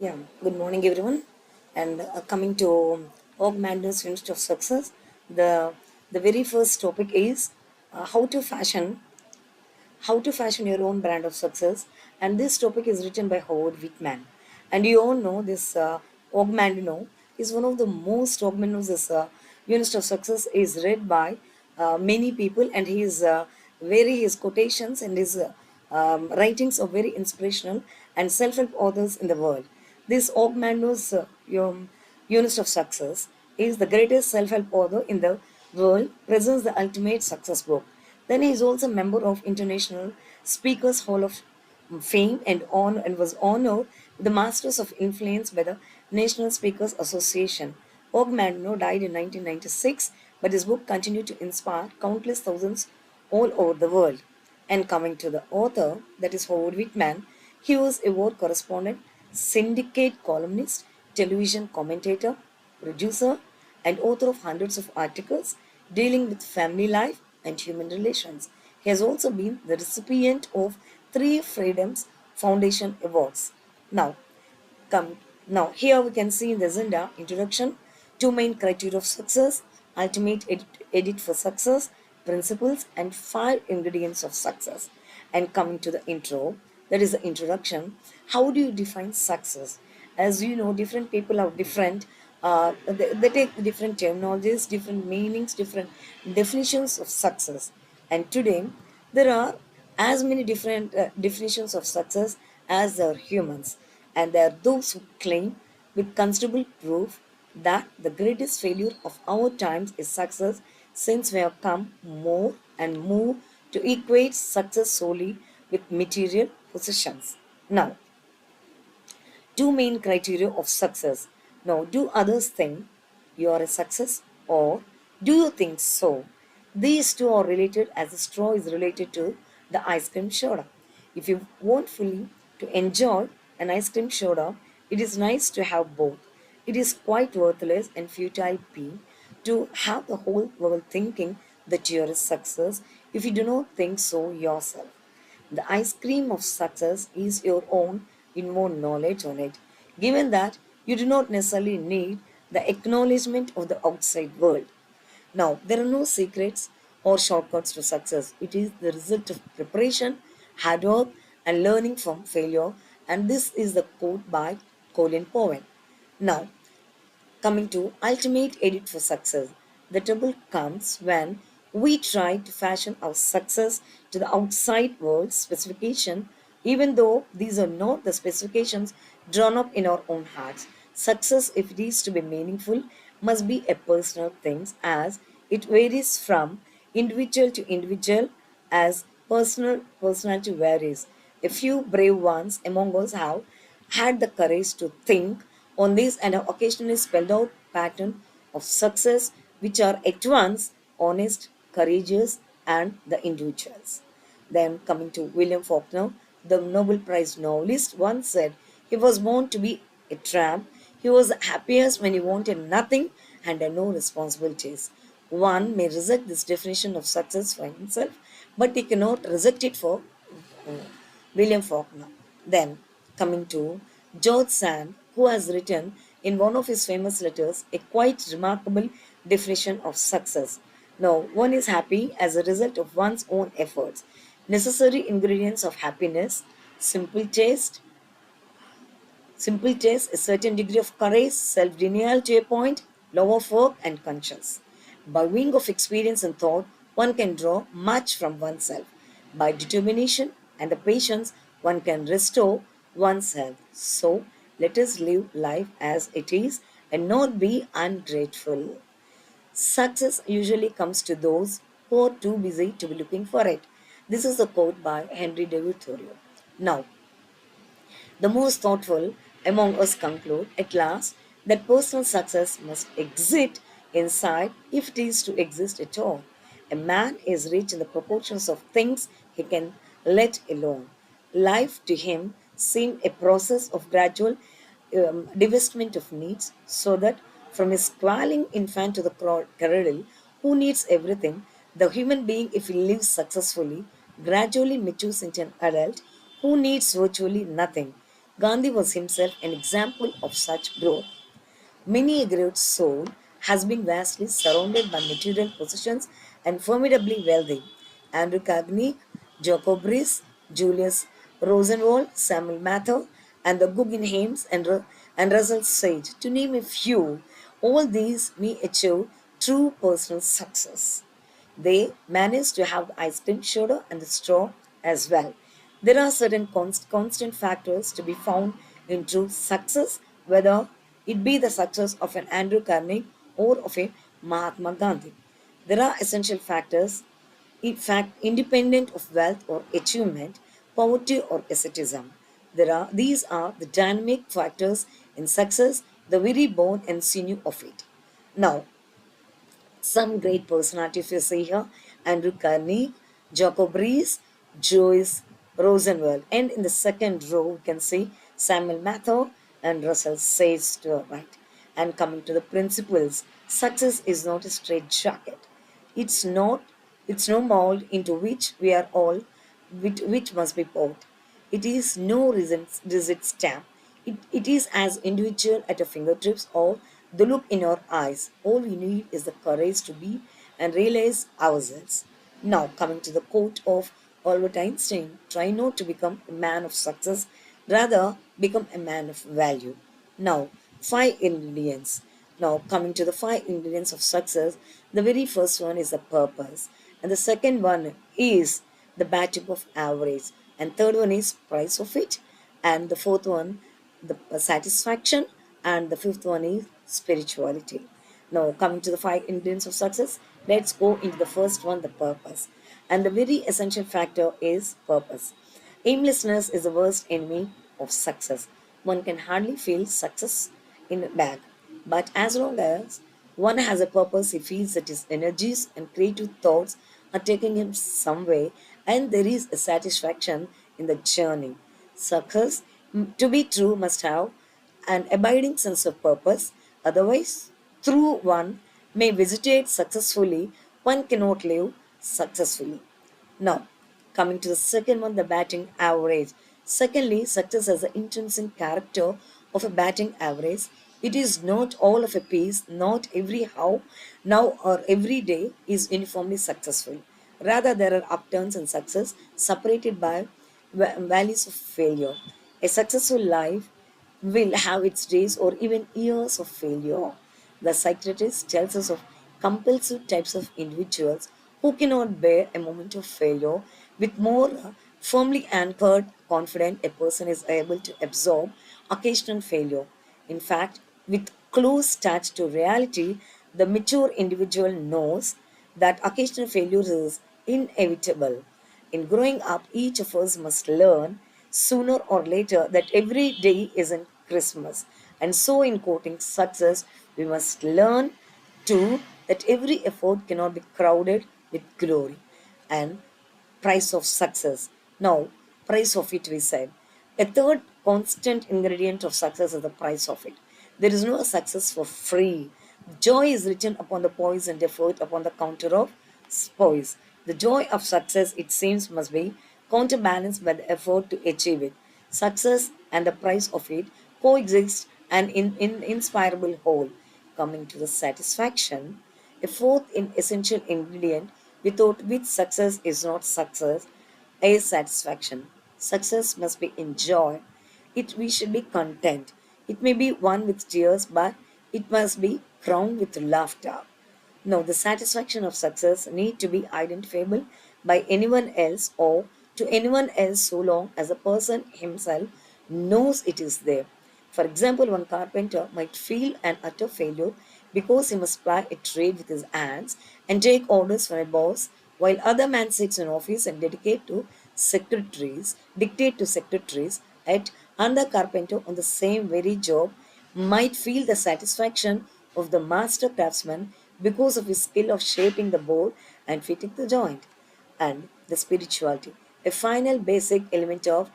Yeah, good morning, everyone. And coming to Og Madness Unit of Success, the the very first topic is how to fashion your own brand of success. And this topic is written by Howard Whitman. And you all know this Ogmandino is one of the most Ogmandos. This Unit of Success is read by many people, and his quotations and his writings are very inspirational and self-help authors in the world. This Ogmando's Unit of Success is the greatest self-help author in the world, presents the ultimate success book. Then he is also a member of International Speakers Hall of Fame and was honored with the Masters of Influence by the National Speakers Association. Og Mandino died in 1996, but his book continued to inspire countless thousands all over the world. And coming to the author, that is Howard Whitman, he was a war correspondent, syndicate columnist, television commentator, producer, and author of hundreds of articles dealing with family life and human relations. He has also been the recipient of three Freedoms Foundation Awards. Now, come now here we can see in the agenda introduction, two main criteria of success, ultimate edit for success, principles, and five ingredients of success. And coming to the intro, that is the introduction. How do you define success? As you know, different people have different they take different terminologies, different meanings, different definitions of success. And today there are as many different definitions of success as there are humans, and there are those who claim with considerable proof that the greatest failure of our times is success, since we have come more and more to equate success solely with material possessions. Now, two main criteria of success. Now, do others think you are a success, or do you think so? These two are related as the straw is related to the ice cream soda. If you want fully to enjoy an ice cream soda, it is nice to have both. It is quite worthless and futile plea to have the whole world thinking that you are a success if you do not think so yourself. The ice cream of success is your own in more knowledge on it, given that you do not necessarily need the acknowledgement of the outside world. Now, there are no secrets or shortcuts to success. It is the result of preparation, hard work, and learning from failure. And this is the quote by Colin Powell. Now, coming to ultimate edit for success. The trouble comes when we try to fashion our success to the outside world specification, even though these are not the specifications drawn up in our own hearts. Success, if it is to be meaningful, must be a personal thing, as it varies from individual to individual, as personality varies. A few brave ones among us have had the courage to think on this and have occasionally spelled out pattern of success which are at once honest, courageous, and the individuals. Then coming to William Faulkner, the Nobel Prize novelist, once said he was born to be a tramp. He was happiest when he wanted nothing and had no responsibilities. One may reject this definition of success for himself, but he cannot reject it for uh, William Faulkner. Then, coming to George Sand, who has written in one of his famous letters a quite remarkable definition of success. Now, one is happy as a result of one's own efforts. Necessary ingredients of happiness: simple taste, simple taste, a certain degree of courage, self denial to a point, love of work, and conscience. By wing of experience and thought, one can draw much from oneself. By determination and the patience, one can restore one's health. So, let us live life as it is and not be ungrateful. Success usually comes to those who are too busy to be looking for it. This is a quote by Henry David Thoreau. Now, the most thoughtful among us conclude at last that personal success must exist inside if it is to exist at all. A man is rich in the proportions of things he can let alone. Life to him seemed a process of gradual divestment of needs, so that from a squalling infant to the cradle who needs everything, the human being, if he lives successfully, gradually matures into an adult who needs virtually nothing. Gandhi was himself an example of such growth. Many a great soul has been vastly surrounded by material possessions and formidably wealthy. Andrew Carnegie, Jacob Riis, Julius Rosenwald, Samuel Mather, and the Guggenheims and Russell Sage, to name a few, all these may achieve true personal success. They manage to have the ice cream soda and the straw as well. There are certain constant factors to be found in true success, whether it be the success of an Andrew Carnegie or of a Mahatma Gandhi. There are essential factors, in fact, independent of wealth or achievement, poverty or asceticism. These are the dynamic factors in success, the very bone and sinew of it. Now, some great personalities you see here: Andrew Carnegie, Jacob Riis, Joyce Rosenwald. And in the second row, we can see Samuel Mather and Russell Sage to our right. And coming to the principles, success is not a straight jacket. It's not, it's no mold into which we are all, which must be poured. It is no rigid stamp. It is as individual at your fingertips or the look in your eyes. All we need is the courage to be and realize ourselves. Now, coming to the quote of Albert Einstein: try not to become a man of success, rather, become a man of value. Now, five ingredients. Now, coming to the five ingredients of success, the very first one is the purpose, and the second one is the batting of average, and third one is price of it, and the fourth one, the satisfaction, and the fifth one is spirituality. Now, coming to the five ingredients of success, let's go into the first one, the purpose, and the very essential factor is purpose. Aimlessness is the worst enemy of success. One can hardly feel success in a bag. But as long as one has a purpose, he feels that his energies and creative thoughts are taking him somewhere, and there is a satisfaction in the journey. Success, to be true, must have an abiding sense of purpose. Otherwise, through one may vegetate successfully, one cannot live successfully. Now, coming to the second one, the batting average. Secondly, success has the intrinsic character of a batting average. It is not all of a piece, not every how, now or every day is uniformly successful. Rather, there are upturns in success separated by valleys of failure. A successful life will have its days or even years of failure. The psychiatrist tells us of compulsive types of individuals who cannot bear a moment of failure. With more firmly anchored confidence, a person is able to absorb occasional failure. In fact, with close touch to reality, the mature individual knows that occasional failure is inevitable. In growing up, each of us must learn sooner or later that every day isn't Christmas. And so, in quoting success, we must learn too that every effort cannot be crowded with glory. And price of success. Now, price of it, we said. A third constant ingredient of success is the price of it. There is no success for free. Joy is written upon the poise and effort upon the counter of spoils. The joy of success, it seems, must be counterbalanced by the effort to achieve it. Success and the price of it coexist and in inspirable whole. Coming to the satisfaction, a fourth essential ingredient without which success is not success is satisfaction. Success must be enjoyed. We should be content. It may be won with tears, but it must be crowned with laughter. Now, the satisfaction of success need to be identifiable by anyone else or to anyone else so long as the person himself knows it is there. For example, one carpenter might feel an utter failure because he must ply a trade with his hands and take orders from a boss, while other man sits in office and dictate to secretaries, yet another carpenter on the same very job might feel the satisfaction of the master craftsman because of his skill of shaping the board and fitting the joint. And the spirituality, a final basic element of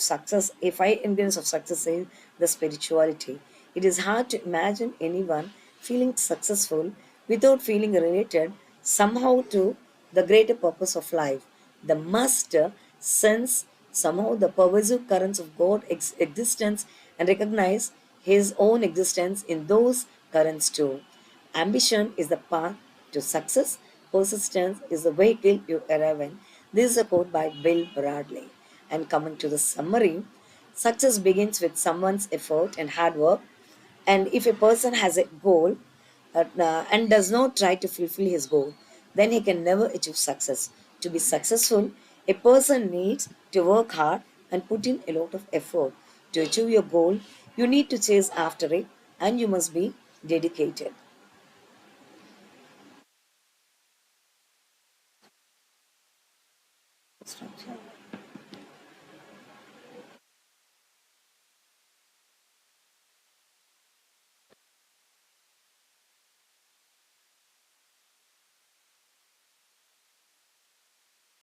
success, a five ingredients of success is the spirituality. It is hard to imagine anyone feeling successful without feeling related somehow to the greater purpose of life. The must sense somehow the pervasive currents of existence and recognize his own existence in those currents too. Ambition is the path to success, persistence is the vehicle you arrive in. This is a quote by Bill Bradley. And coming to the summary, success begins with someone's effort and hard work. And if a person has a goal and does not try to fulfill his goal, then he can never achieve success. To be successful, a person needs to work hard and put in a lot of effort. To achieve your goal, you need to chase after it and you must be dedicated.